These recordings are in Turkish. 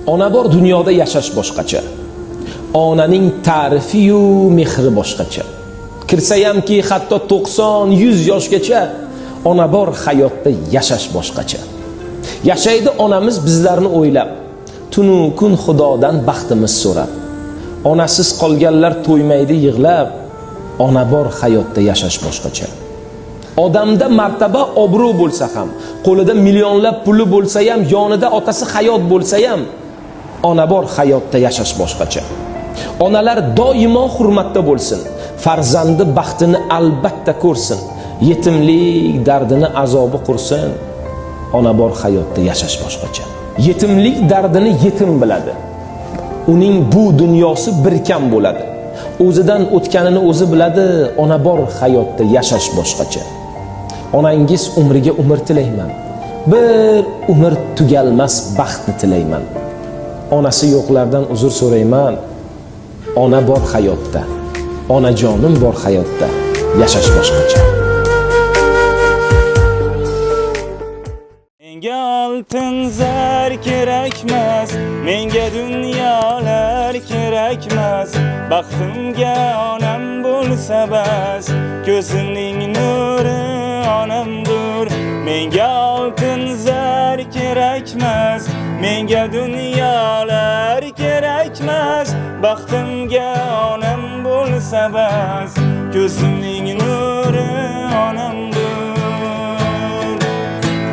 Ona bor dunyoda yashash boshqacha. Onaning ta'rifi-yu mehri boshqacha. Kirsayamki hatto 90-100 yoshgacha ona bor hayotda yashash boshqacha. Yashaydi onamiz bizlarni o'ylab, tunu kun Xudodan baxtimiz so'rab. Onasiz qolganlar to'ymaydi yig'lab, ona bor hayotda yashash boshqacha. Odamda martaba, obro' bo'lsa ham, qo'lida millionlab puli bo'lsa ham, yonida otasi hayot bo'lsa ham, ona bor hayotda yashash boshqacha. Onalar doimo hurmatda bo'lsin, farzandi baxtini albatta ko'rsin, yetimlik dardini azobi qursin. Ona bor hayotda yashash boshqacha. Yetimlik dardini yetim biladi. Uning bu dunyosi bir kam bo'ladi. O'zidan o'tganini o'zi biladi. Ona bor hayotda yashash boshqacha. Onangiz umriga umr tilayman. Bir umr tugalmas baxtni tilayman. Onasi yo'qlardan uzr so'rayman. Ona bor hayotda, onajonim bor hayotda yashash boshqacha. Menga oltin zar kerakmas, menga dunyolar kerakmas. Baxtimga onam bo'lsa bas, ko'zimning nuri onamdir. Menga oltin zar kerakmas, menga dunyolar kerakmas. Baxtimga onam bo'lsa bas, ko'zimning nuri onamdir.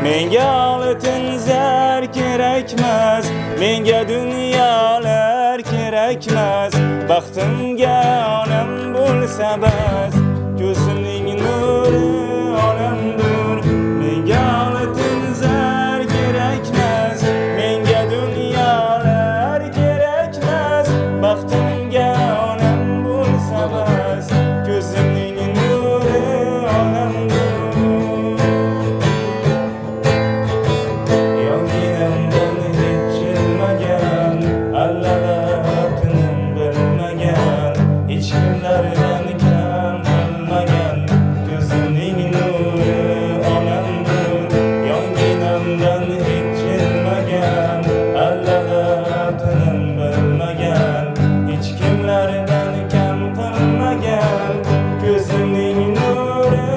Menga oltin zar kerakmas, menga dunyolar kerakmas. Baxtimga onam bo'lsa bas, ko'zimning nuri onamdir. Menga oltin zar kerakmas, menga dunyolar kerakmas. Baxtimga onam bo'lsa bas, ko'zimning nuri onamdir. Yonginamdan hech jilmagan, allalarim bilmagan, hech kimlardan kam qilmagan, ko'zimning nuri onamdir. Yonginamdan hech jilmagan, allalarim bilmagan, hech kimlardan kam qilmagan, ko'zimning nuri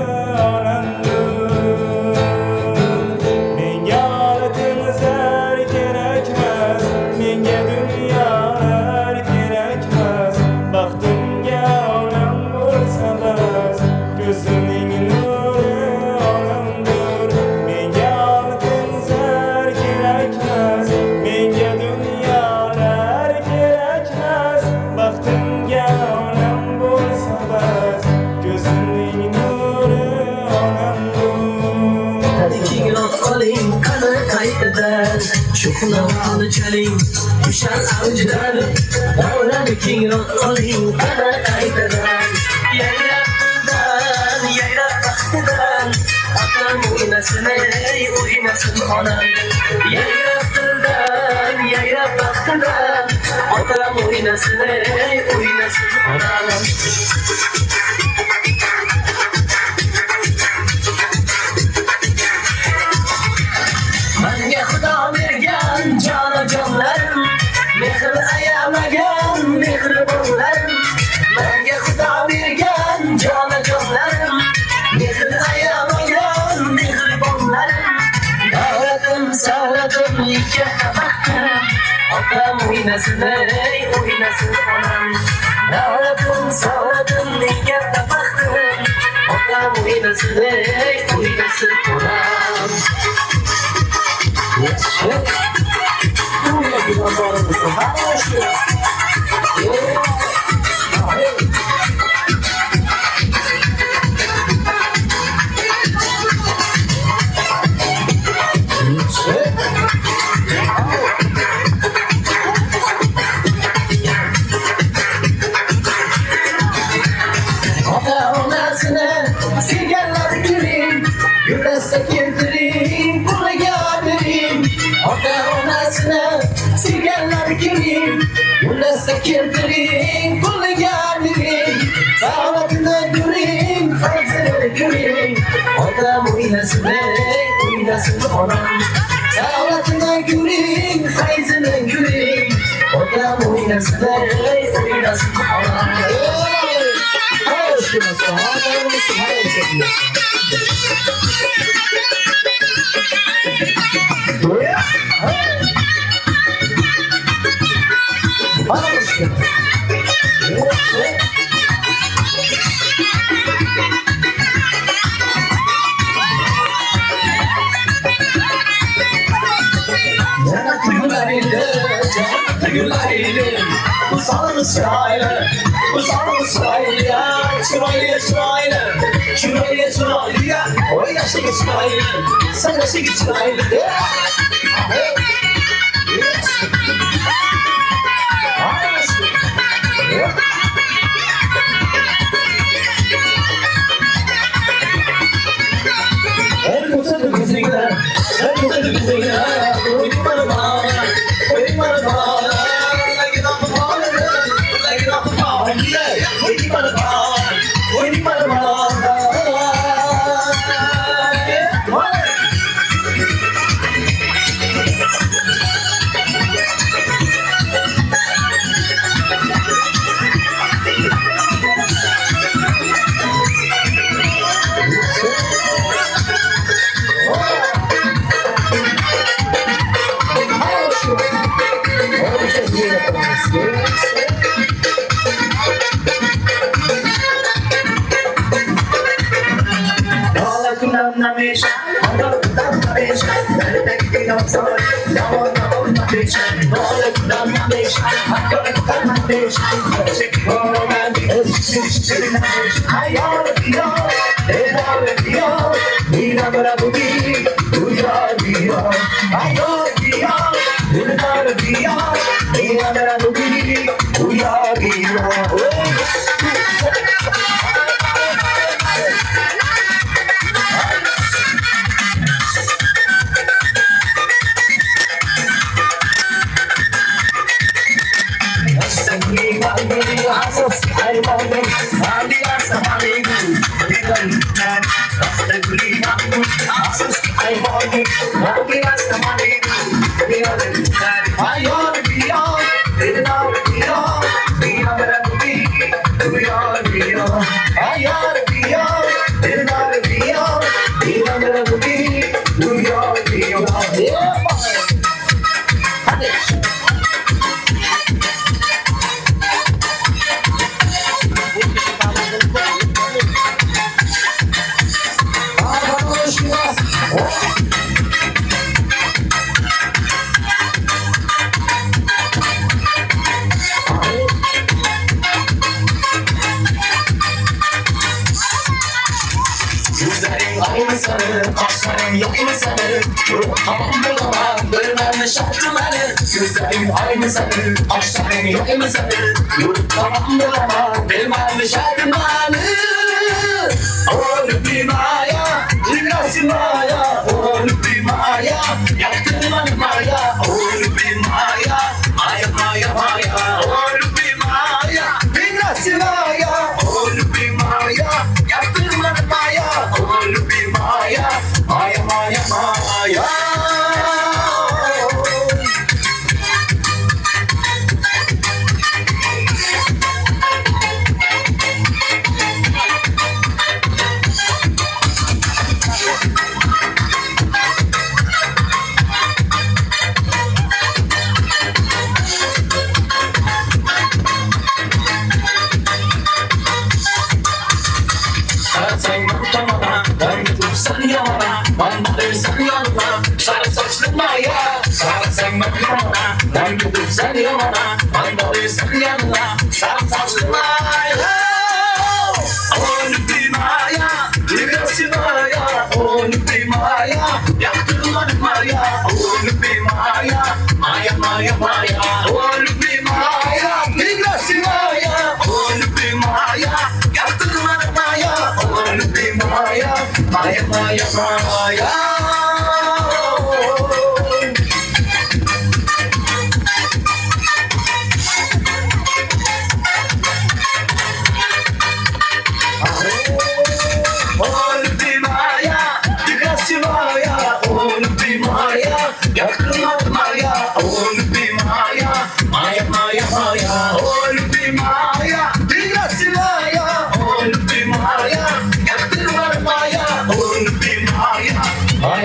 onamdir. Menga oltin zar kerakmas, menga dunyolar kerakmas. Baxtimga onam bo'lsa bas, ko'zimning nuri onamdir. Menga oltin zar kerakmas, menga dunyolar kerakmas. Baxtimga onam bo'lsa bas, ko'zimning nuri onamdir. Hadi kengroq oling, qani qaytadan shu quloqni chaling, kushal avjidan. Davlani kengroq oling, qani qaytadan yayrabdan, yayrab baxtidan. Otam o'ynasin, o'ynasin onam. Yayrabdan, yayrab baxtidan. Otam o'ynasin, o'ynasin onam. Menga Xudo bergan jonajonlarim, mehr ayamagan mehribonlarim. Menga Xudo bergan jonajonlarim, mehr ayamagan mehribonlarim. Davlatim, savlatim, ikkita baxtim. Otam o'ynasin, o'ynasin onam. Davlatim, savlatim, ikkita baxtim. Otam o'ynasin, o'ynasin onam. Yes, shit. Who are you going to go to the house? Yeah. Oh, hey. Yes, shit. Ota-onasini sevganlar ko'ring, yo'lda keltiring, puliga bering. Ota-onasini sevganlar ko'ring, yo'lda keltiring, puliga bering. Savolatini ko'ring, farzini ko'ring. Otam o'ynasin, o'ynasin onam. Savolatini ko'ring, farzini ko'ring. oynasın oynasın Uzanlı sırayla ya çırayla ya oynasın sırayla sana sigi sırayla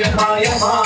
yama yama